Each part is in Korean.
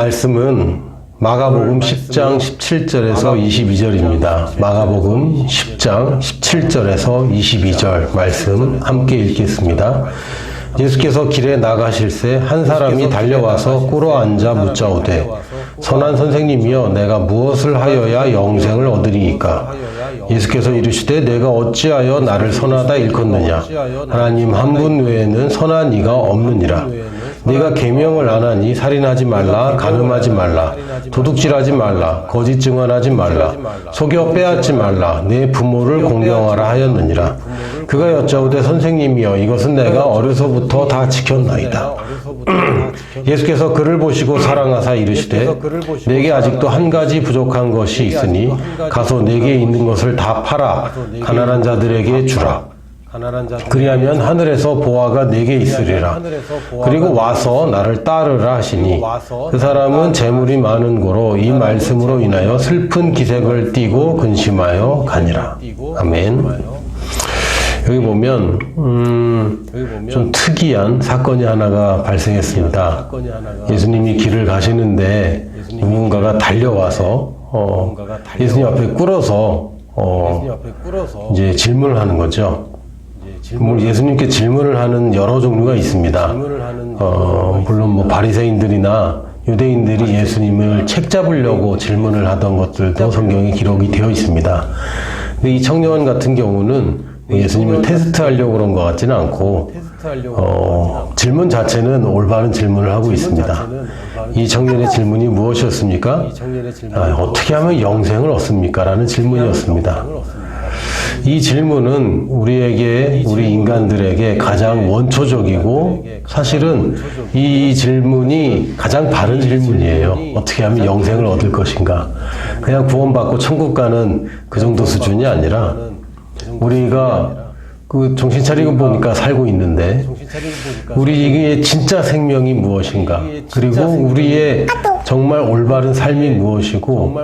말씀은 마가복음 10장 17절에서 22절입니다. 마가복음 10장 17절에서 22절 말씀 함께 읽겠습니다. 예수께서 길에 나가실새 한 사람이 달려와서 꿇어 앉아 묻자오되 선한 선생님이여 내가 무엇을 하여야 영생을 얻으리이까? 예수께서 이르시되 내가 어찌하여 나를 선하다 일컫느냐? 하나님 한 분 외에는 선한 이가 없느니라. 네가 계명을 안 하니 살인하지 말라, 간음하지 말라, 도둑질하지 말라, 거짓 증언하지 말라, 속여 빼앗지 말라, 내 부모를 공경하라 하였느니라. 그가 여짜오되 선생님이여 이것은 내가 어려서부터 다 지켰나이다. 예수께서 그를 보시고 사랑하사 이르시되 내게 아직도 한 가지 부족한 것이 있으니 가서 내게 있는 것을 다 팔아 가난한 자들에게 주라. 그리하면 하늘에서 보화가 네게 있으리라. 그리고 와서 나를 따르라 하시니 그 사람은 재물이 많은 고로 이 말씀으로 인하여 슬픈 기색을 띠고 근심하여 가니라. 아멘. 여기 보면 좀 특이한 사건이 하나가 발생했습니다. 예수님이 길을 가시는데 누군가가 달려와서 예수님 앞에 꿇어서 이제 질문을 하는 거죠. 예수님께 질문을 하는 여러 종류가 있습니다. 물론 뭐 바리새인들이나 유대인들이 예수님을 책 잡으려고 질문을 하던 것들도 성경에 기록이 되어 있습니다. 근데 이 청년 같은 경우는 예수님을 테스트하려고 그런 것 같지는 않고 질문 자체는 올바른 질문을 하고 있습니다. 이 청년의 질문이 무엇이었습니까? 어떻게 하면 영생을 얻습니까? 라는 질문이었습니다. 이 질문은 우리 인간들에게 가장 원초적이고 사실은 이 질문이 가장 바른 질문이에요. 어떻게 하면 영생을 얻을 것인가? 그냥 구원받고 천국 가는 그 정도 수준이 아니라 우리가 그 정신 차리고 보니까 살고 있는데 우리의 진짜 생명이 무엇인가? 그리고 우리의 정말 올바른 삶이 무엇이고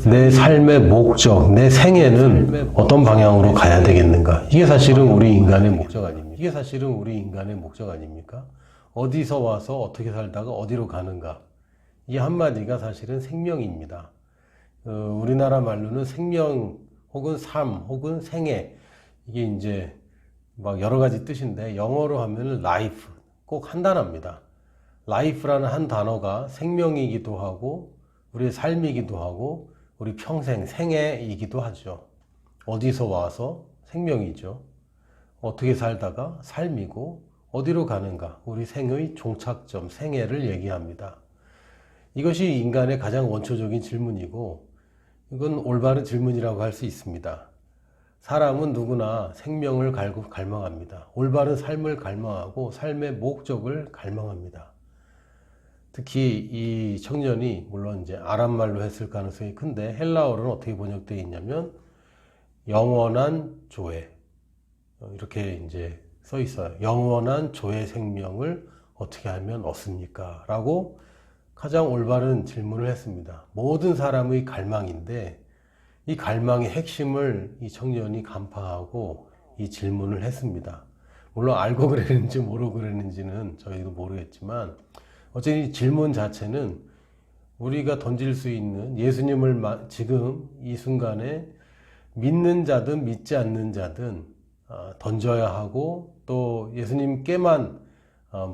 내 삶의 목적, 내 생애는 어떤 방향으로 가야 되겠는가? 이게 사실은 우리 인간의 목적 아닙니까? 어디서 와서 어떻게 살다가 어디로 가는가? 이 한마디가 사실은 생명입니다. 우리나라 말로는 생명 혹은 삶 혹은 생애 이게 이제 막 여러 가지 뜻인데 영어로 하면은 life 꼭 한 단어입니다. life라는 한 단어가 생명이기도 하고 우리의 삶이기도 하고 우리 평생 생애이기도 하죠. 어디서 와서 생명이죠. 어떻게 살다가 삶이고 어디로 가는가 우리 생의 종착점 생애를 얘기합니다. 이것이 인간의 가장 원초적인 질문이고 이건 올바른 질문이라고 할 수 있습니다. 사람은 누구나 생명을 갈망합니다. 올바른 삶을 갈망하고 삶의 목적을 갈망합니다. 특히 이 청년이 물론 이제 아람말로 했을 가능성이 큰데 헬라어로는 어떻게 번역되어 있냐면 영원한 조회 이렇게 이제 써 있어요. 영원한 조회 생명을 어떻게 하면 얻습니까? 라고 가장 올바른 질문을 했습니다. 모든 사람의 갈망인데 이 갈망의 핵심을 이 청년이 간파하고 이 질문을 했습니다. 물론 알고 그랬는지 모르고 그랬는지는 저희도 모르겠지만 어쨌든 이 질문 자체는 우리가 던질 수 있는 예수님을 지금 이 순간에 믿는 자든 믿지 않는 자든 던져야 하고 또 예수님께만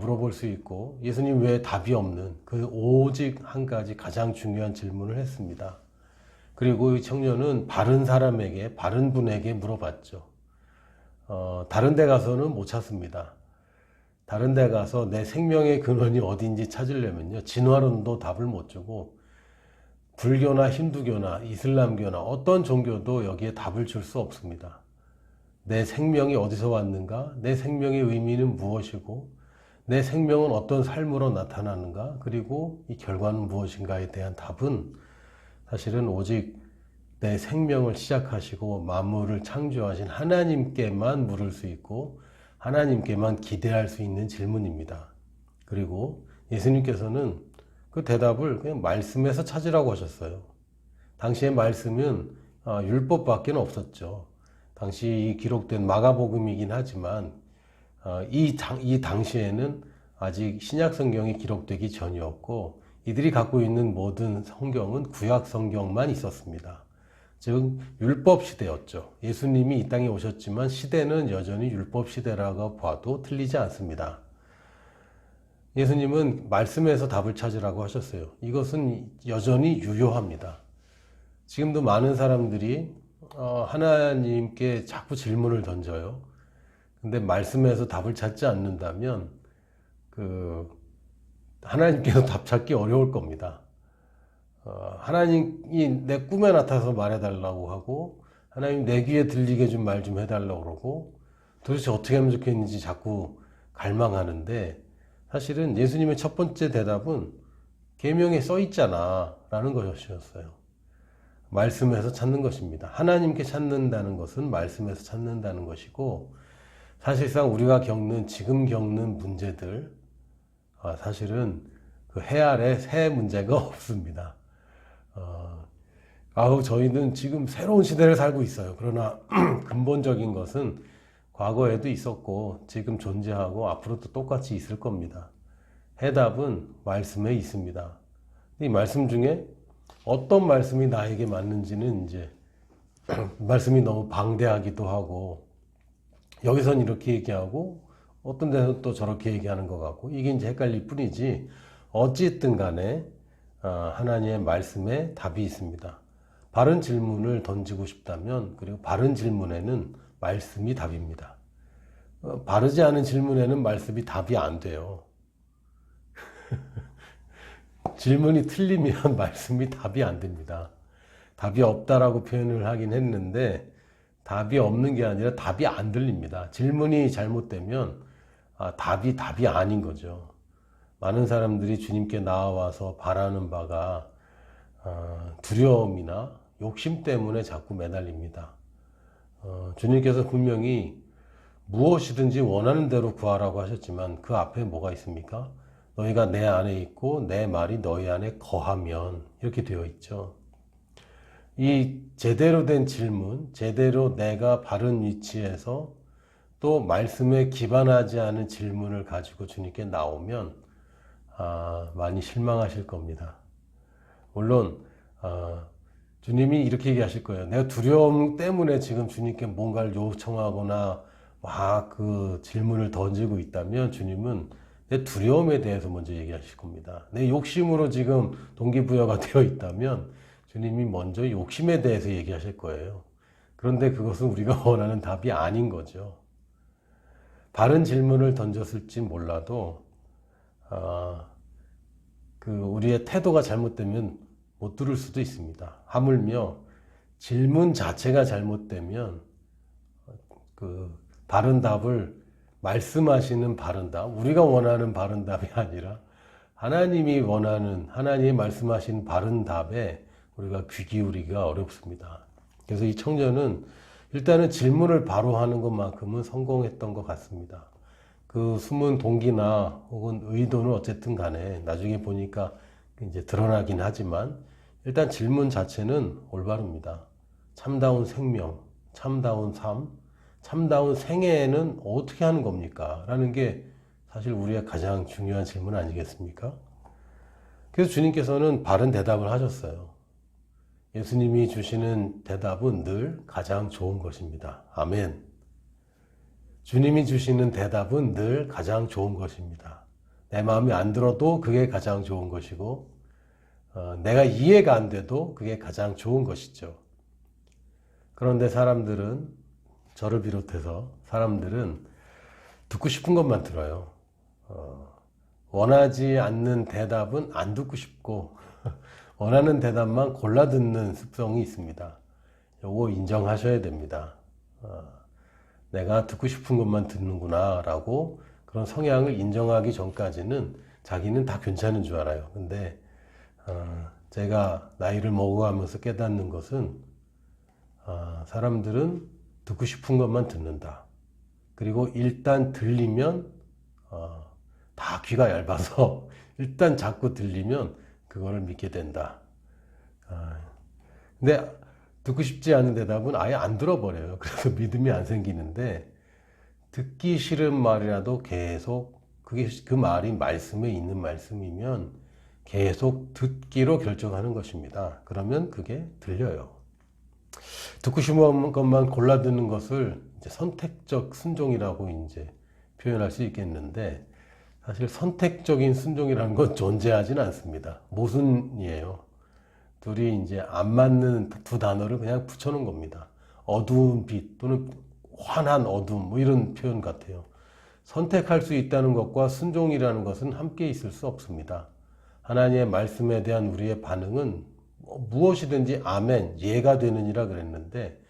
물어볼 수 있고 예수님 외에 답이 없는 그 오직 한 가지 가장 중요한 질문을 했습니다. 그리고 이 청년은 바른 사람에게 바른 분에게 물어봤죠. 다른 데 가서는 못 찾습니다. 다른 데 가서 내 생명의 근원이 어딘지 찾으려면요 진화론도 답을 못 주고 불교나 힌두교나 이슬람교나 어떤 종교도 여기에 답을 줄 수 없습니다. 내 생명이 어디서 왔는가? 내 생명의 의미는 무엇이고 내 생명은 어떤 삶으로 나타나는가? 그리고 이 결과는 무엇인가에 대한 답은 사실은 오직 내 생명을 시작하시고 만물을 창조하신 하나님께만 물을 수 있고 하나님께만 기대할 수 있는 질문입니다. 그리고 예수님께서는 그 대답을 그냥 말씀에서 찾으라고 하셨어요. 당시의 말씀은 율법밖에 없었죠. 당시 기록된 마가복음이긴 하지만 이 당시에는 아직 신약 성경이 기록되기 전이었고 이들이 갖고 있는 모든 성경은 구약 성경만 있었습니다. 즉 율법 시대였죠. 예수님이 이 땅에 오셨지만 시대는 여전히 율법 시대라고 봐도 틀리지 않습니다. 예수님은 말씀에서 답을 찾으라고 하셨어요. 이것은 여전히 유효합니다. 지금도 많은 사람들이 하나님께 자꾸 질문을 던져요. 근데 말씀에서 답을 찾지 않는다면 하나님께서 답 찾기 어려울 겁니다. 하나님이 내 꿈에 나타나서 말해달라고 하고, 하나님 내 귀에 들리게 좀 말 좀 해달라고 그러고, 도대체 어떻게 하면 좋겠는지 자꾸 갈망하는데, 사실은 예수님의 첫 번째 대답은 계명에 써 있잖아 라는 것이었어요. 말씀에서 찾는 것입니다. 하나님께 찾는다는 것은 말씀에서 찾는다는 것이고, 사실상 우리가 지금 겪는 문제들, 사실은 그 해 아래 새 문제가 없습니다. 저희는 지금 새로운 시대를 살고 있어요. 그러나 근본적인 것은 과거에도 있었고 지금 존재하고 앞으로도 똑같이 있을 겁니다. 해답은 말씀에 있습니다. 이 말씀 중에 어떤 말씀이 나에게 맞는지는 이제 말씀이 너무 방대하기도 하고, 여기선 이렇게 얘기하고 어떤 데서 또 저렇게 얘기하는 것 같고, 이게 이제 헷갈릴 뿐이지, 어찌든 간에 하나님의 말씀에 답이 있습니다. 바른 질문을 던지고 싶다면, 그리고 바른 질문에는 말씀이 답입니다. 바르지 않은 질문에는 말씀이 답이 안 돼요. 질문이 틀리면 말씀이 답이 안 됩니다. 답이 없다라고 표현을 하긴 했는데, 답이 없는 게 아니라 답이 안 들립니다. 질문이 잘못되면 답이 아닌 거죠. 많은 사람들이 주님께 나와서 바라는 바가 두려움이나 욕심 때문에 자꾸 매달립니다. 주님께서 분명히 무엇이든지 원하는 대로 구하라고 하셨지만 그 앞에 뭐가 있습니까? 너희가 내 안에 있고 내 말이 너희 안에 거하면, 이렇게 되어 있죠. 이 제대로 된 질문, 제대로 내가 바른 위치에서 또 말씀에 기반하지 않은 질문을 가지고 주님께 나오면 많이 실망하실 겁니다. 물론 주님이 이렇게 얘기하실 거예요. 내가 두려움 때문에 지금 주님께 뭔가를 요청하거나 막 그 질문을 던지고 있다면 주님은 내 두려움에 대해서 먼저 얘기하실 겁니다. 내 욕심으로 지금 동기부여가 되어 있다면 주님이 먼저 욕심에 대해서 얘기하실 거예요. 그런데 그것은 우리가 원하는 답이 아닌 거죠. 바른 질문을 던졌을지 몰라도 우리의 태도가 잘못되면 못 들을 수도 있습니다. 하물며 질문 자체가 잘못되면 바른 답을 말씀하시는 바른 답, 우리가 원하는 바른 답이 아니라 하나님이 말씀하신 바른 답에 우리가 귀 기울이기가 어렵습니다. 그래서 이 청년은 일단은 질문을 바로 하는 것만큼은 성공했던 것 같습니다. 그 숨은 동기나 혹은 의도는 어쨌든 간에 나중에 보니까 이제 드러나긴 하지만, 일단 질문 자체는 올바릅니다. 참다운 생명, 참다운 삶, 참다운 생애는 어떻게 하는 겁니까? 라는 게 사실 우리의 가장 중요한 질문 아니겠습니까? 그래서 주님께서는 바른 대답을 하셨어요. 예수님이 주시는 대답은 늘 가장 좋은 것입니다. 아멘. 주님이 주시는 대답은 늘 가장 좋은 것입니다. 내 마음에 안 들어도 그게 가장 좋은 것이고, 내가 이해가 안 돼도 그게 가장 좋은 것이죠. 그런데 저를 비롯해서 사람들은 듣고 싶은 것만 들어요. 원하지 않는 대답은 안 듣고 싶고 원하는 대답만 골라 듣는 습성이 있습니다. 요거 인정하셔야 됩니다. 내가 듣고 싶은 것만 듣는구나 라고 그런 성향을 인정하기 전까지는 자기는 다 괜찮은 줄 알아요. 근데 제가 나이를 먹어가면서 깨닫는 것은 사람들은 듣고 싶은 것만 듣는다. 그리고 일단 들리면 다 귀가 얇아서 일단 자꾸 들리면 그거를 믿게 된다. 근데 듣고 싶지 않은 대답은 아예 안 들어버려요. 그래서 믿음이 안 생기는데, 듣기 싫은 말이라도 계속 그 말이 말씀에 있는 말씀이면 계속 듣기로 결정하는 것입니다. 그러면 그게 들려요. 듣고 싶은 것만 골라 듣는 것을 이제 선택적 순종이라고 이제 표현할 수 있겠는데, 사실 선택적인 순종이라는 건 존재하진 않습니다. 모순이에요. 둘이 이제 안 맞는 두 단어를 그냥 붙여놓은 겁니다. 어두운 빛 또는 환한 어둠, 뭐 이런 표현 같아요. 선택할 수 있다는 것과 순종이라는 것은 함께 있을 수 없습니다. 하나님의 말씀에 대한 우리의 반응은 무엇이든지 아멘, 예가 되느니라 그랬는데,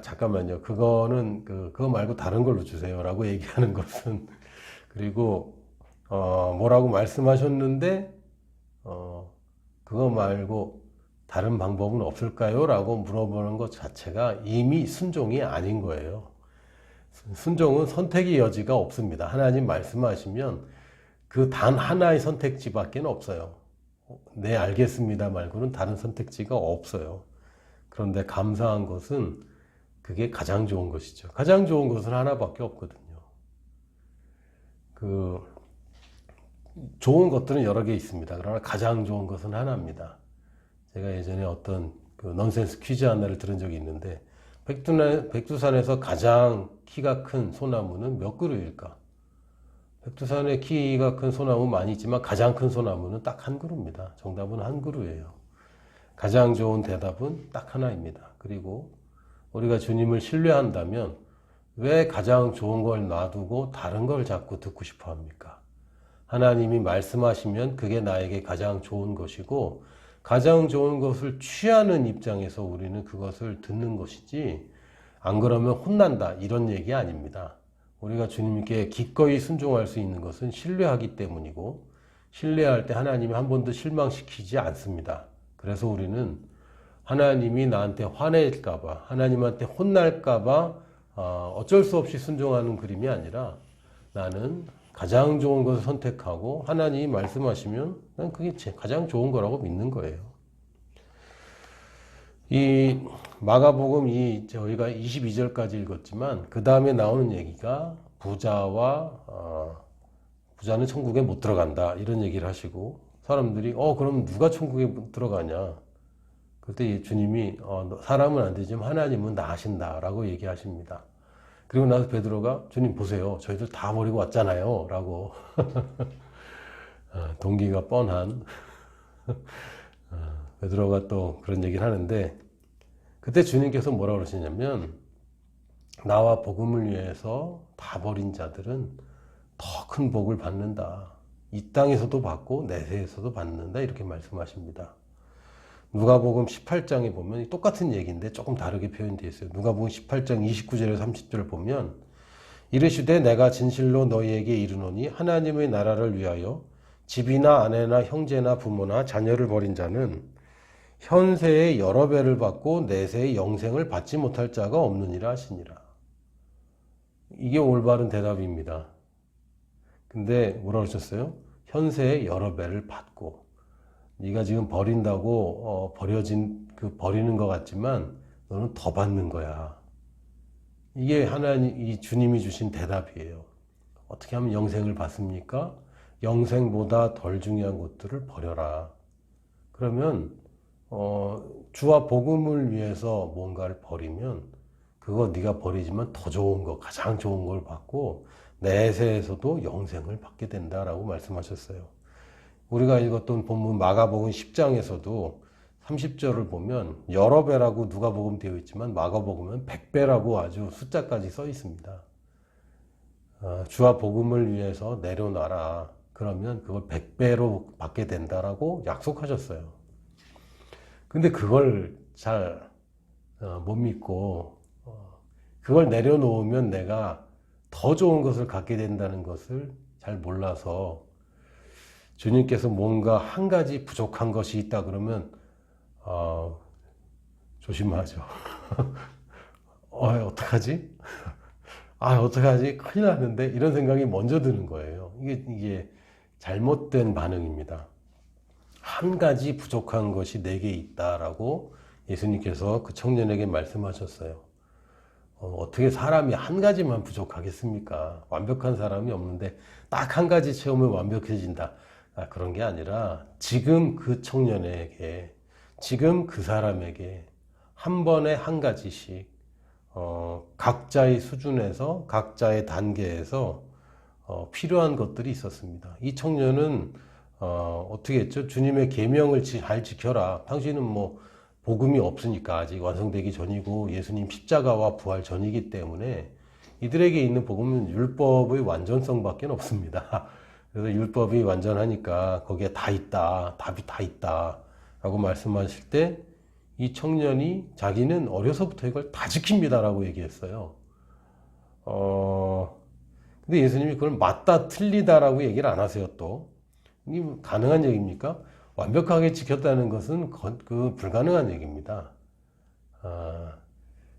잠깐만요. 그거는 그거 말고 다른 걸로 주세요라고 얘기하는 것은, 그리고 뭐라고 말씀하셨는데 그거 말고 다른 방법은 없을까요? 라고 물어보는 것 자체가 이미 순종이 아닌 거예요. 순종은 선택의 여지가 없습니다. 하나님 말씀하시면 그 단 하나의 선택지밖에 없어요. 네, 알겠습니다 말고는 다른 선택지가 없어요. 그런데 감사한 것은 그게 가장 좋은 것이죠. 가장 좋은 것은 하나밖에 없거든요. 좋은 것들은 여러 개 있습니다. 그러나 가장 좋은 것은 하나입니다. 제가 예전에 어떤 넌센스 퀴즈 하나를 들은 적이 있는데, 백두산에서 가장 키가 큰 소나무는 몇 그루일까? 백두산에 키가 큰 소나무 많이 있지만 가장 큰 소나무는 딱 한 그루입니다. 정답은 한 그루예요. 가장 좋은 대답은 딱 하나입니다. 그리고 우리가 주님을 신뢰한다면 왜 가장 좋은 걸 놔두고 다른 걸 자꾸 듣고 싶어 합니까? 하나님이 말씀하시면 그게 나에게 가장 좋은 것이고, 가장 좋은 것을 취하는 입장에서 우리는 그것을 듣는 것이지, 안 그러면 혼난다 이런 얘기 아닙니다. 우리가 주님께 기꺼이 순종할 수 있는 것은 신뢰하기 때문이고, 신뢰할 때 하나님이 한 번도 실망시키지 않습니다. 그래서 우리는 하나님이 나한테 화낼까봐, 하나님한테 혼날까봐 어쩔 수 없이 순종하는 그림이 아니라, 나는 가장 좋은 것을 선택하고 하나님이 말씀하시면 난 그게 가장 좋은 거라고 믿는 거예요. 이 마가복음 저희가 22절까지 읽었지만 그 다음에 나오는 얘기가 부자는 천국에 못 들어간다 이런 얘기를 하시고, 사람들이 그럼 누가 천국에 들어가냐? 그때 주님이 사람은 안 되지만 하나님은 다 하신다라고 얘기하십니다. 그리고 나서 베드로가 주님 보세요. 저희들 다 버리고 왔잖아요. 라고 동기가 뻔한 베드로가 또 그런 얘기를 하는데, 그때 주님께서 뭐라고 그러시냐면, 나와 복음을 위해서 다 버린 자들은 더 큰 복을 받는다. 이 땅에서도 받고 내세에서도 받는다. 이렇게 말씀하십니다. 누가복음 18장에 보면 똑같은 얘기인데 조금 다르게 표현되어 있어요. 누가복음 18장 29절에서 30절을 보면, 이르시되 내가 진실로 너희에게 이르노니 하나님의 나라를 위하여 집이나 아내나 형제나 부모나 자녀를 버린 자는 현세의 여러 배를 받고 내세의 영생을 받지 못할 자가 없느니라 하시니라. 이게 올바른 대답입니다. 근데 뭐라고 하셨어요? 현세의 여러 배를 받고. 네가 지금 버린다고 버리는 것 같지만 너는 더 받는 거야. 이게 이 주님이 주신 대답이에요. 어떻게 하면 영생을 받습니까? 영생보다 덜 중요한 것들을 버려라. 그러면 주와 복음을 위해서 뭔가를 버리면 그거 네가 버리지만 더 좋은 거, 가장 좋은 걸 받고 내세에서도 영생을 받게 된다라고 말씀하셨어요. 우리가 읽었던 본문 마가복음 10장에서도 30절을 보면 여러 배라고 누가복음 되어 있지만 마가복음은 100배라고 아주 숫자까지 써 있습니다. 주와 복음을 위해서 내려놔라. 그러면 그걸 100배로 받게 된다라고 약속하셨어요. 근데 그걸 잘 못 믿고 그걸 내려놓으면 내가 더 좋은 것을 갖게 된다는 것을 잘 몰라서, 주님께서 뭔가 한 가지 부족한 것이 있다 그러면 조심하죠. 어떡하지? 어떡하지? 큰일 났는데? 이런 생각이 먼저 드는 거예요. 이게 잘못된 반응입니다. 한 가지 부족한 것이 내게 있다라고 예수님께서 그 청년에게 말씀하셨어요. 어떻게 사람이 한 가지만 부족하겠습니까? 완벽한 사람이 없는데 딱 한 가지 채우면 완벽해진다. 그런 게 아니라 지금 그 청년에게, 지금 그 사람에게 한 번에 한 가지씩 각자의 수준에서, 각자의 단계에서 필요한 것들이 있었습니다. 이 청년은 어떻게 했죠? 주님의 계명을 잘 지켜라. 당신은 뭐 복음이 없으니까 아직 완성되기 전이고 예수님 십자가와 부활 전이기 때문에 이들에게 있는 복음은 율법의 완전성밖에 없습니다. 그래서 율법이 완전하니까 거기에 다 있다, 답이 다 있다 라고 말씀하실 때 이 청년이 자기는 어려서부터 이걸 다 지킵니다라고 얘기했어요. 근데 예수님이 그걸 맞다, 틀리다라고 얘기를 안 하세요, 또. 이게 가능한 얘기입니까? 완벽하게 지켰다는 것은 불가능한 얘기입니다.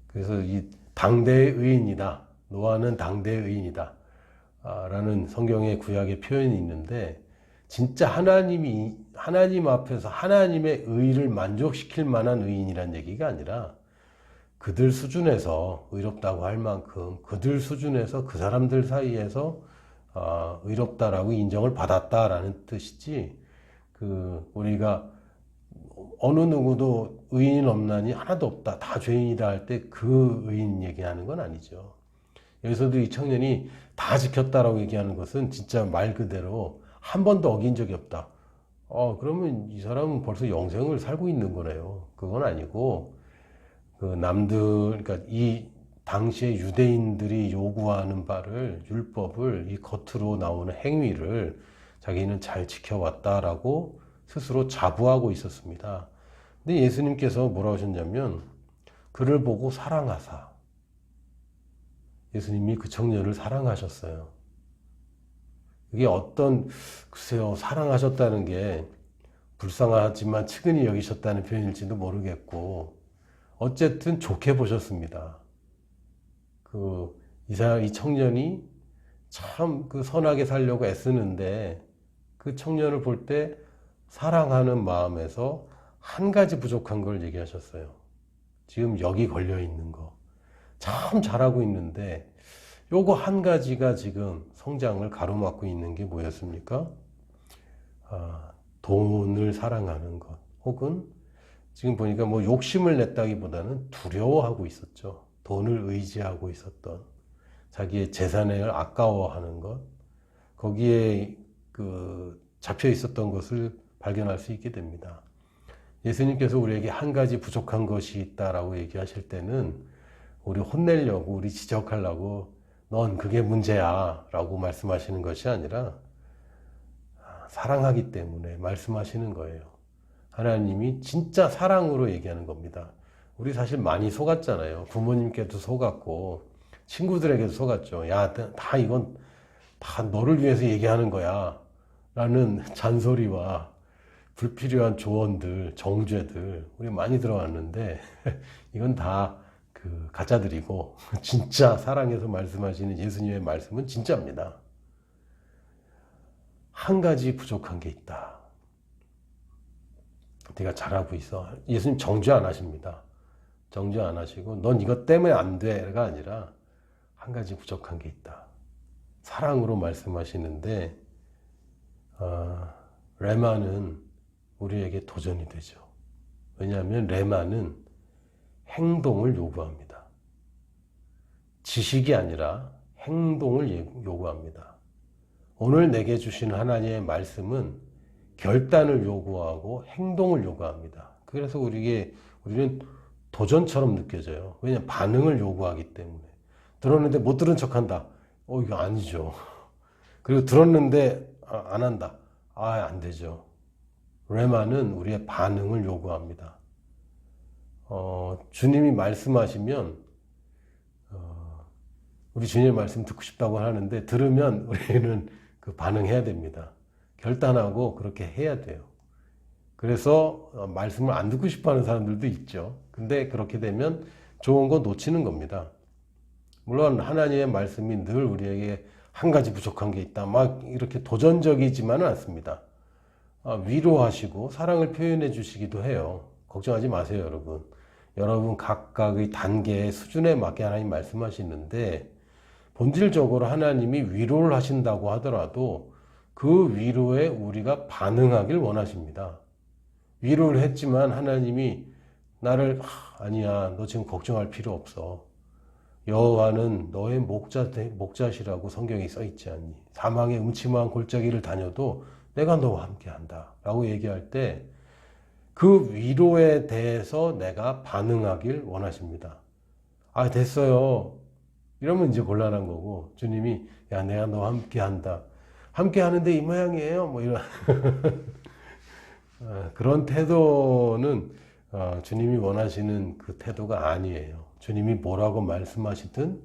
그래서 이 당대의 의인이다. 노아는 당대의 의인이다. 라는 성경의 구약의 표현이 있는데, 진짜 하나님 앞에서 하나님의 의를 만족시킬 만한 의인이란 얘기가 아니라 그들 수준에서 의롭다고 할 만큼 그들 수준에서 그 사람들 사이에서 의롭다라고 인정을 받았다라는 뜻이지, 우리가 어느 누구도 의인은 없나니 하나도 없다, 다 죄인이다 할 때 그 의인 얘기하는 건 아니죠. 여기서도 이 청년이 다 지켰다라고 얘기하는 것은 진짜 말 그대로 한 번도 어긴 적이 없다. 그러면 이 사람은 벌써 영생을 살고 있는 거네요. 그건 아니고, 그러니까 이 당시에 유대인들이 요구하는 바를, 율법을, 이 겉으로 나오는 행위를 자기는 잘 지켜왔다라고 스스로 자부하고 있었습니다. 근데 예수님께서 뭐라 하셨냐면, 그를 보고 사랑하사. 예수님이 그 청년을 사랑하셨어요. 그게 글쎄요, 사랑하셨다는 게 불쌍하지만 측은히 여기셨다는 표현일지도 모르겠고, 어쨌든 좋게 보셨습니다. 이 청년이 참 선하게 살려고 애쓰는데, 그 청년을 볼 때 사랑하는 마음에서 한 가지 부족한 걸 얘기하셨어요. 지금 여기 걸려 있는 거. 참 잘하고 있는데, 요거 한 가지가 지금 성장을 가로막고 있는 게 뭐였습니까? 돈을 사랑하는 것. 혹은 지금 보니까 뭐 욕심을 냈다기보다는 두려워하고 있었죠. 돈을 의지하고 있었던, 자기의 재산을 아까워하는 것, 거기에 잡혀 있었던 것을 발견할 수 있게 됩니다. 예수님께서 우리에게 한 가지 부족한 것이 있다라고 얘기하실 때는 우리 혼내려고, 우리 지적하려고 넌 그게 문제야 라고 말씀하시는 것이 아니라 사랑하기 때문에 말씀하시는 거예요. 하나님이 진짜 사랑으로 얘기하는 겁니다. 우리 사실 많이 속았잖아요. 부모님께도 속았고 친구들에게도 속았죠. 야, 다 이건 다 너를 위해서 얘기하는 거야 라는 잔소리와 불필요한 조언들, 정죄들 우리 많이 들어왔는데 이건 다 가짜들이고, 진짜 사랑해서 말씀하시는 예수님의 말씀은 진짜입니다. 한 가지 부족한 게 있다. 네가 잘하고 있어. 예수님 정죄 안 하십니다. 정죄 안 하시고 넌 이것 때문에 안 돼가 아니라 한 가지 부족한 게 있다. 사랑으로 말씀하시는데, 레마는 우리에게 도전이 되죠. 왜냐하면 레마는 행동을 요구합니다. 지식이 아니라 행동을 요구합니다. 오늘 내게 주신 하나님의 말씀은 결단을 요구하고 행동을 요구합니다. 그래서 우리는 도전처럼 느껴져요. 왜냐하면 반응을 요구하기 때문에. 들었는데 못 들은 척한다. 이거 아니죠. 그리고 들었는데 안 한다. 안 되죠. 레마는 우리의 반응을 요구합니다. 주님이 말씀하시면 우리 주님의 말씀 듣고 싶다고 하는데 들으면 우리는 반응해야 됩니다. 결단하고 그렇게 해야 돼요. 그래서 말씀을 안 듣고 싶어하는 사람들도 있죠. 근데 그렇게 되면 좋은 거 놓치는 겁니다. 물론 하나님의 말씀이 늘 우리에게 한 가지 부족한 게 있다, 막 이렇게 도전적이지만은 않습니다. 위로하시고 사랑을 표현해 주시기도 해요. 걱정하지 마세요, 여러분. 여러분 각각의 단계의 수준에 맞게 하나님 말씀하시는데, 본질적으로 하나님이 위로를 하신다고 하더라도 그 위로에 우리가 반응하길 원하십니다. 위로를 했지만 하나님이 나를 아니야, 너 지금 걱정할 필요 없어. 여호와는 너의 목자시라고 성경에 써 있지 않니? 사망의 음침한 골짜기를 다녀도 내가 너와 함께한다 라고 얘기할 때 그 위로에 대해서 내가 반응하길 원하십니다. 아, 됐어요. 이러면 이제 곤란한 거고, 주님이 야, 내가 너와 함께한다. 함께 하는데 이 모양이에요. 뭐 이런 그런 태도는 주님이 원하시는 그 태도가 아니에요. 주님이 뭐라고 말씀하시든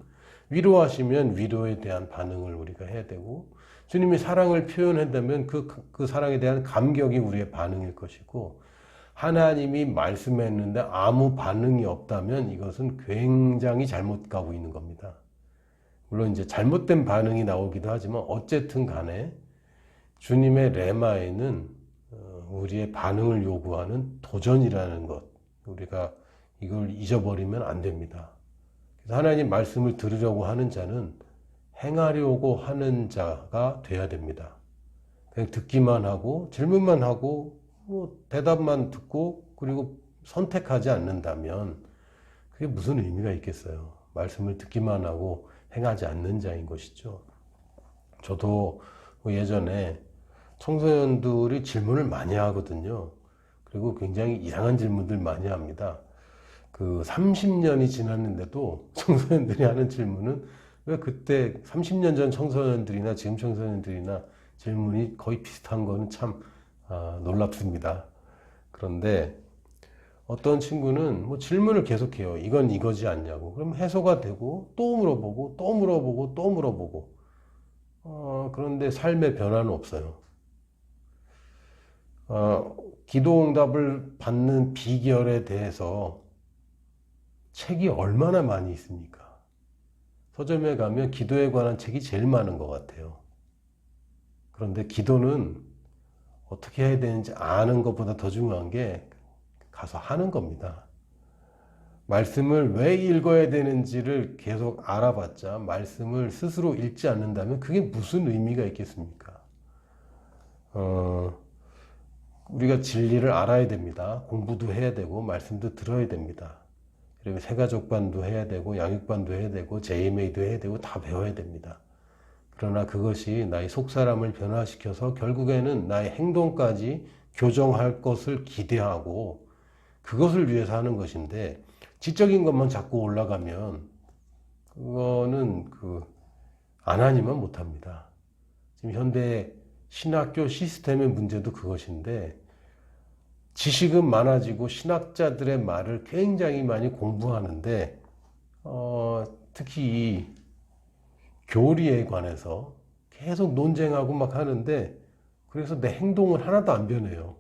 위로하시면 위로에 대한 반응을 우리가 해야 되고, 주님이 사랑을 표현한다면 그 사랑에 대한 감격이 우리의 반응일 것이고, 하나님이 말씀했는데 아무 반응이 없다면 이것은 굉장히 잘못 가고 있는 겁니다. 물론 이제 잘못된 반응이 나오기도 하지만 어쨌든 간에 주님의 레마에는 우리의 반응을 요구하는 도전이라는 것, 우리가 이걸 잊어버리면 안 됩니다. 그래서 하나님 말씀을 들으려고 하는 자는 행하려고 하는 자가 돼야 됩니다. 그냥 듣기만 하고 질문만 하고 뭐 대답만 듣고 그리고 선택하지 않는다면 그게 무슨 의미가 있겠어요. 말씀을 듣기만 하고 행하지 않는 자인 것이죠. 저도 예전에 청소년들이 질문을 많이 하거든요. 그리고 굉장히 이상한 질문들 많이 합니다. 그 30년이 지났는데도 청소년들이 하는 질문은 왜 그때 30년 전 청소년들이나 지금 청소년들이나 질문이 거의 비슷한 거는 참 놀랍습니다. 그런데 어떤 친구는 뭐 질문을 계속해요. 이건 이거지 않냐고. 그럼 해소가 되고 또 물어보고 또 물어보고 또 물어보고 그런데 삶의 변화는 없어요. 기도 응답을 받는 비결에 대해서 책이 얼마나 많이 있습니까? 서점에 가면 기도에 관한 책이 제일 많은 것 같아요. 그런데 기도는 어떻게 해야 되는지 아는 것보다 더 중요한 게 가서 하는 겁니다. 말씀을 왜 읽어야 되는지를 계속 알아봤자 말씀을 스스로 읽지 않는다면 그게 무슨 의미가 있겠습니까? 우리가 진리를 알아야 됩니다. 공부도 해야 되고 말씀도 들어야 됩니다. 그리고 새가족반도 해야 되고 양육반도 해야 되고 JMA도 해야 되고 다 배워야 됩니다. 그러나 그것이 나의 속사람을 변화시켜서 결국에는 나의 행동까지 교정할 것을 기대하고 그것을 위해서 하는 것인데 지적인 것만 자꾸 올라가면 그거는 안 하니만 못합니다. 지금 현대 신학교 시스템의 문제도 그것인데 지식은 많아지고 신학자들의 말을 굉장히 많이 공부하는데 특히 이 교리에 관해서 계속 논쟁하고 막 하는데 그래서 내 행동은 하나도 안 변해요.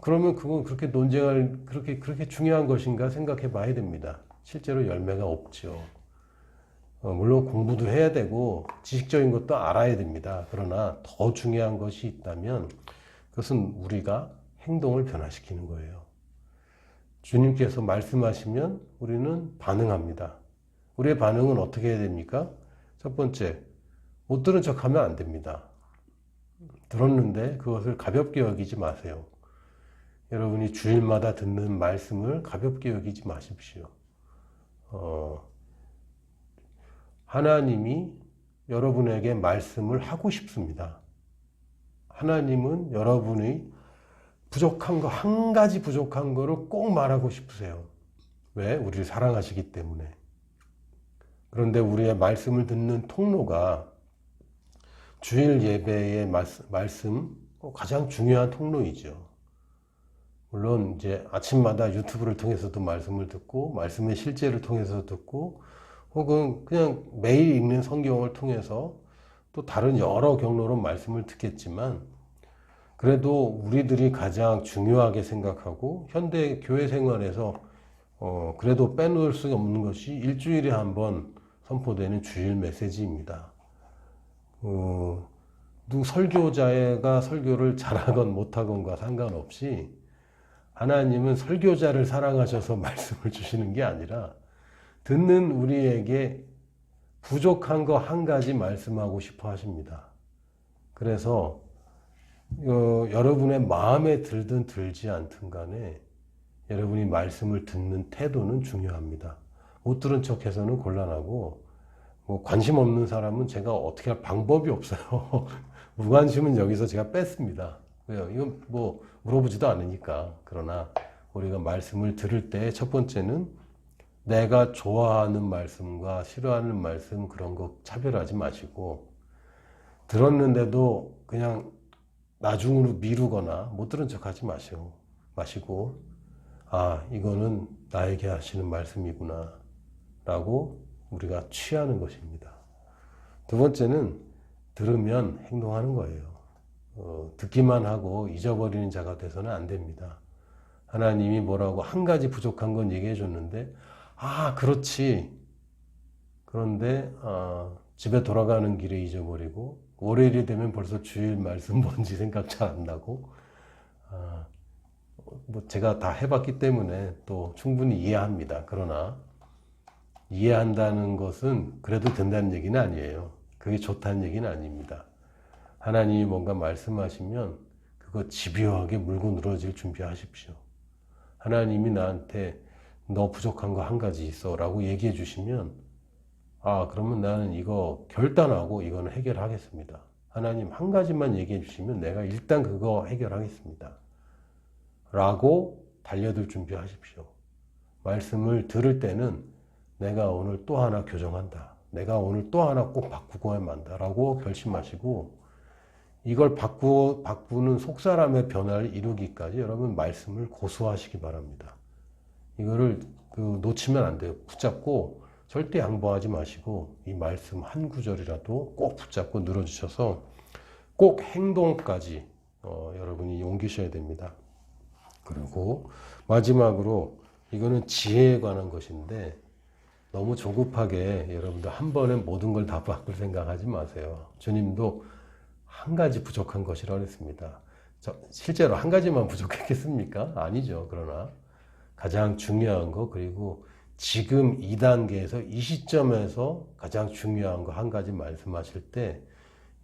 그러면 그건 그렇게 논쟁할 그렇게 중요한 것인가 생각해 봐야 됩니다. 실제로 열매가 없죠. 물론 공부도 해야 되고 지식적인 것도 알아야 됩니다. 그러나 더 중요한 것이 있다면 그것은 우리가 행동을 변화시키는 거예요. 주님께서 말씀하시면 우리는 반응합니다. 우리의 반응은 어떻게 해야 됩니까? 첫 번째, 못 들은 척하면 안 됩니다. 들었는데 그것을 가볍게 여기지 마세요. 여러분이 주일마다 듣는 말씀을 가볍게 여기지 마십시오. 하나님이 여러분에게 말씀을 하고 싶습니다. 하나님은 여러분이 부족한 거, 한 가지 부족한 거를 꼭 말하고 싶으세요. 왜? 우리를 사랑하시기 때문에. 그런데 우리의 말씀을 듣는 통로가 주일 예배의 말씀, 가장 중요한 통로이죠. 물론 이제 아침마다 유튜브를 통해서도 말씀을 듣고 말씀의 실제를 통해서 듣고 혹은 그냥 매일 읽는 성경을 통해서 또 다른 여러 경로로 말씀을 듣겠지만 그래도 우리들이 가장 중요하게 생각하고 현대 교회 생활에서 그래도 빼놓을 수 없는 것이 일주일에 한 번 선포되는 주일 메시지입니다. 설교자가 설교를 잘하건 못하건과 상관없이 하나님은 설교자를 사랑하셔서 말씀을 주시는 게 아니라 듣는 우리에게 부족한 거 한 가지 말씀하고 싶어 하십니다. 그래서 여러분의 마음에 들든 들지 않든 간에 여러분이 말씀을 듣는 태도는 중요합니다. 못 들은 척해서는 곤란하고 뭐 관심 없는 사람은 제가 어떻게 할 방법이 없어요. 무관심은 여기서 제가 뺐습니다. 왜요? 이건 뭐 물어보지도 않으니까. 그러나 우리가 말씀을 들을 때 첫 번째는 내가 좋아하는 말씀과 싫어하는 말씀 그런 거 차별하지 마시고 들었는데도 그냥 나중으로 미루거나 못 들은 척 하지 마시고 아 이거는 나에게 하시는 말씀이구나 라고 우리가 취하는 것입니다. 두 번째는 들으면 행동하는 거예요. 듣기만 하고 잊어버리는 자가 돼서는 안 됩니다. 하나님이 뭐라고 한 가지 부족한 건 얘기해 줬는데 아 그렇지 그런데 집에 돌아가는 길에 잊어버리고 월요일이 되면 벌써 주일 말씀 뭔지 생각 잘 안 나고 뭐 제가 다 해봤기 때문에 또 충분히 이해합니다. 그러나 이해한다는 것은 그래도 된다는 얘기는 아니에요. 그게 좋다는 얘기는 아닙니다. 하나님이 뭔가 말씀하시면 그거 집요하게 물고 늘어질 준비하십시오. 하나님이 나한테 너 부족한 거 한 가지 있어 라고 얘기해 주시면 아 그러면 나는 이거 결단하고 이거는 해결하겠습니다. 하나님 한 가지만 얘기해 주시면 내가 일단 그거 해결하겠습니다. 라고 달려들 준비하십시오. 말씀을 들을 때는 내가 오늘 또 하나 교정한다. 내가 오늘 또 하나 꼭 바꾸고야만 한다. 라고 결심하시고 이걸 바꾸는 속사람의 변화를 이루기까지 여러분 말씀을 고수하시기 바랍니다. 이거를 놓치면 안 돼요. 붙잡고 절대 양보하지 마시고 이 말씀 한 구절이라도 꼭 붙잡고 늘어주셔서 꼭 행동까지 여러분이 옮기셔야 됩니다. 그리고 마지막으로 이거는 지혜에 관한 것인데 너무 조급하게 여러분들 한 번에 모든 걸 다 바꿀 생각하지 마세요. 주님도 한 가지 부족한 것이라고 했습니다. 실제로 한 가지만 부족했겠습니까? 아니죠. 그러나 가장 중요한 거 그리고 지금 이 단계에서 이 시점에서 가장 중요한 거 한 가지 말씀하실 때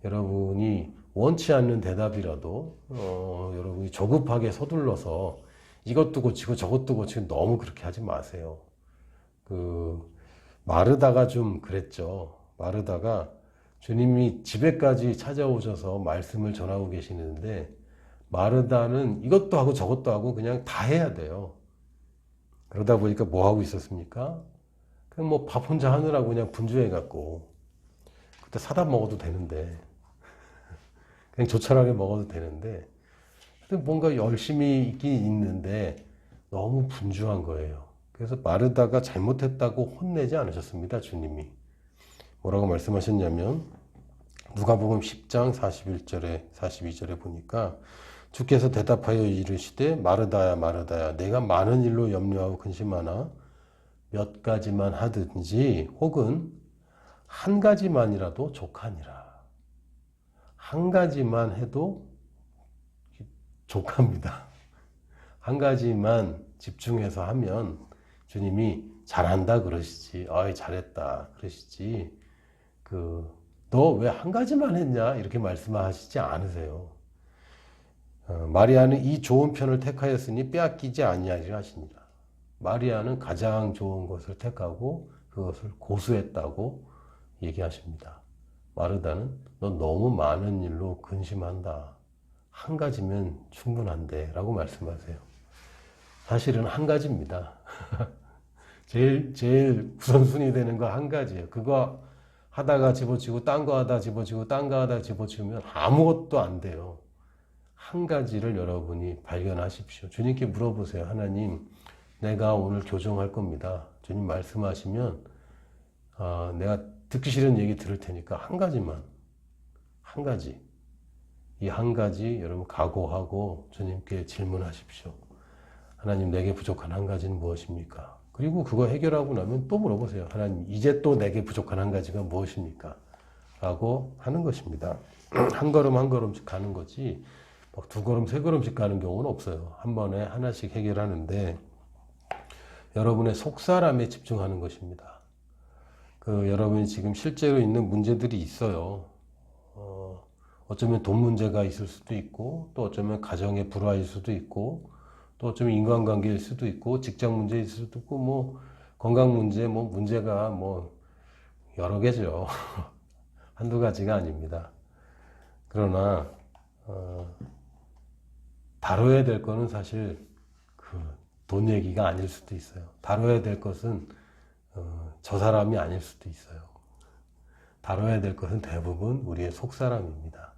여러분이 원치 않는 대답이라도 여러분이 조급하게 서둘러서 이것도 고치고 저것도 고치고 너무 그렇게 하지 마세요. 마르다가 좀 그랬죠. 마르다가 주님이 집에까지 찾아오셔서 말씀을 전하고 계시는데 마르다는 이것도 하고 저것도 하고 그냥 다 해야 돼요. 그러다 보니까 뭐 하고 있었습니까? 그냥 뭐 밥 혼자 하느라고 그냥 분주해갖고 그때 사다 먹어도 되는데 그냥 조촐하게 먹어도 되는데 뭔가 열심히 있긴 있는데 너무 분주한 거예요. 그래서 마르다가 잘못했다고 혼내지 않으셨습니다. 주님이 뭐라고 말씀하셨냐면 누가복음 10장 41절에 42절에 보니까 주께서 대답하여 이르시되 마르다야 마르다야 내가 많은 일로 염려하고 근심하나 몇 가지만 하든지 혹은 한 가지만이라도 족하니라. 한 가지만 해도 족합니다. 한 가지만 집중해서 하면 주님이 잘한다 그러시지 어이 잘했다 그러시지 너 왜 한 가지만 했냐 이렇게 말씀하시지 않으세요. 마리아는 이 좋은 편을 택하였으니 빼앗기지 아니하리라 하시니라. 마리아는 가장 좋은 것을 택하고 그것을 고수했다고 얘기하십니다. 마르다는 너 너무 많은 일로 근심한다. 한 가지면 충분한데 라고 말씀하세요. 사실은 한 가지입니다. 제일 우선순위 되는 거 한 가지예요. 그거 하다가 집어치우고 딴 거 하다 집어치우고 딴 거 하다 집어치우면 아무것도 안 돼요. 한 가지를 여러분이 발견하십시오. 주님께 물어보세요. 하나님, 내가 오늘 교정할 겁니다. 주님 말씀하시면 내가 듣기 싫은 얘기 들을 테니까 한 가지만, 한 가지. 이 한 가지 여러분 각오하고 주님께 질문하십시오. 하나님, 내게 부족한 한 가지는 무엇입니까? 그리고 그거 해결하고 나면 또 물어보세요. 하나님, 이제 또 내게 부족한 한 가지가 무엇입니까? 라고 하는 것입니다. 한 걸음 한 걸음씩 가는 거지 막 두 걸음 세 걸음씩 가는 경우는 없어요. 한 번에 하나씩 해결하는데 여러분의 속사람에 집중하는 것입니다. 여러분이 지금 실제로 있는 문제들이 있어요. 어쩌면 돈 문제가 있을 수도 있고, 또 어쩌면 가정의 불화일 수도 있고, 또 어쩌면 인간관계일 수도 있고, 직장 문제일 수도 있고, 뭐 건강 문제, 뭐 문제가 뭐 여러 개죠. 한두 가지가 아닙니다. 그러나 다뤄야 될 거는 사실 그 돈 얘기가 아닐 수도 있어요. 다뤄야 될 것은 저 사람이 아닐 수도 있어요. 다뤄야 될 것은 대부분 우리의 속사람입니다.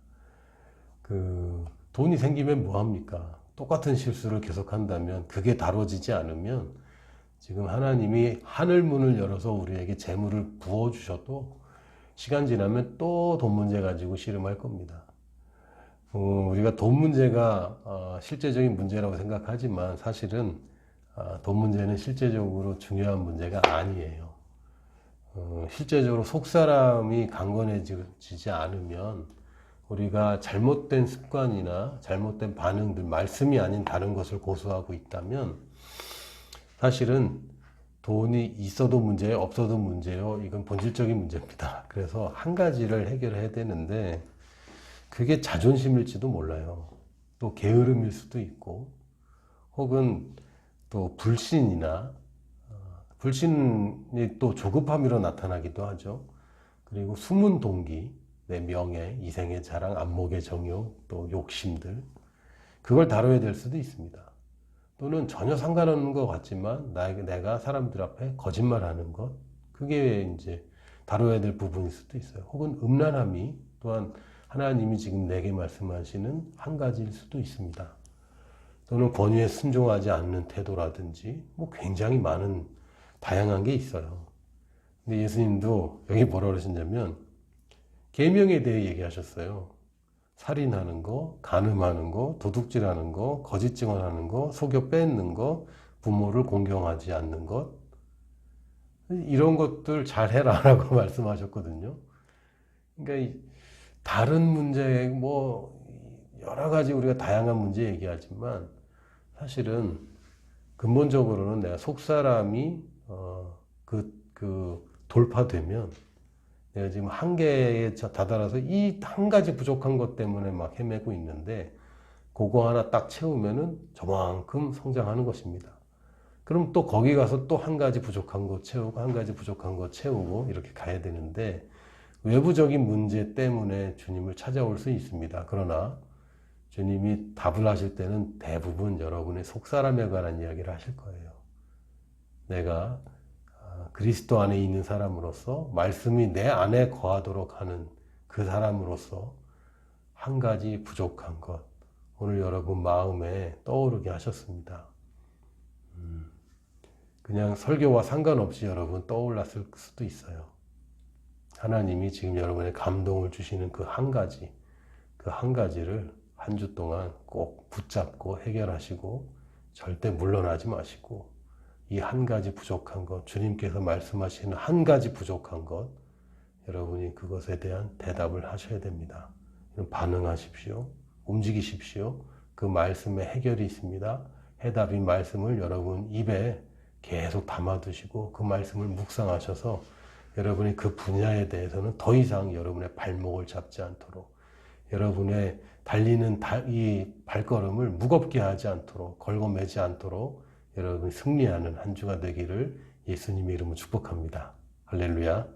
그 돈이 생기면 뭐 합니까? 똑같은 실수를 계속한다면, 그게 다뤄지지 않으면 지금 하나님이 하늘 문을 열어서 우리에게 재물을 부어주셔도 시간 지나면 또 돈 문제 가지고 씨름할 겁니다. 우리가 돈 문제가 실제적인 문제라고 생각하지만 사실은 돈 문제는 실제적으로 중요한 문제가 아니에요. 실제적으로 속사람이 강건해지지 않으면 우리가 잘못된 습관이나 잘못된 반응들, 말씀이 아닌 다른 것을 고수하고 있다면 사실은 돈이 있어도 문제예요, 없어도 문제예요. 이건 본질적인 문제입니다. 그래서 한 가지를 해결해야 되는데 그게 자존심일지도 몰라요. 또 게으름일 수도 있고, 혹은 또 불신이나 불신이 또 조급함으로 나타나기도 하죠. 그리고 숨은 동기, 내 명예, 이생의 자랑, 안목의 정욕, 또 욕심들, 그걸 다뤄야 될 수도 있습니다. 또는 전혀 상관없는 것 같지만 내가 사람들 앞에 거짓말하는 것, 그게 이제 다뤄야 될 부분일 수도 있어요. 혹은 음란함이 또한 하나님이 지금 내게 말씀하시는 한 가지일 수도 있습니다. 또는 권위에 순종하지 않는 태도라든지 뭐 굉장히 많은 다양한 게 있어요. 근데 예수님도 여기 뭐라 그러셨냐면 계명에 대해 얘기하셨어요. 살인하는 거, 간음하는 거, 도둑질하는 거, 거짓 증언하는 거, 속여 뺏는 거, 부모를 공경하지 않는 것, 이런 것들 잘해라 라고 말씀하셨거든요. 그러니까 다른 문제, 뭐 여러 가지 우리가 다양한 문제 얘기하지만 사실은 근본적으로는 내가 속사람이 돌파되면 내가 지금 한계에 다다라서 이 한 가지 부족한 것 때문에 막 헤매고 있는데 그거 하나 딱 채우면은 저만큼 성장하는 것입니다. 그럼 또 거기 가서 또 한 가지 부족한 거 채우고 한 가지 부족한 거 채우고 이렇게 가야 되는데 외부적인 문제 때문에 주님을 찾아올 수 있습니다. 그러나 주님이 답을 하실 때는 대부분 여러분의 속사람에 관한 이야기를 하실 거예요. 내가 그리스도 안에 있는 사람으로서 말씀이 내 안에 거하도록 하는 그 사람으로서 한 가지 부족한 것, 오늘 여러분 마음에 떠오르게 하셨습니다. 그냥 설교와 상관없이 여러분 떠올랐을 수도 있어요. 하나님이 지금 여러분의 감동을 주시는 그 한 가지를 한 주 동안 꼭 붙잡고 해결하시고 절대 물러나지 마시고 이 한 가지 부족한 것, 주님께서 말씀하시는 한 가지 부족한 것, 여러분이 그것에 대한 대답을 하셔야 됩니다. 반응하십시오. 움직이십시오. 그 말씀에 해결이 있습니다. 해답인 말씀을 여러분 입에 계속 담아두시고 그 말씀을 묵상하셔서 여러분이 그 분야에 대해서는 더 이상 여러분의 발목을 잡지 않도록, 여러분의 달리는 이 발걸음을 무겁게 하지 않도록, 걸고매지 않도록 여러분이 승리하는 한 주가 되기를 예수님의 이름으로 축복합니다. 할렐루야.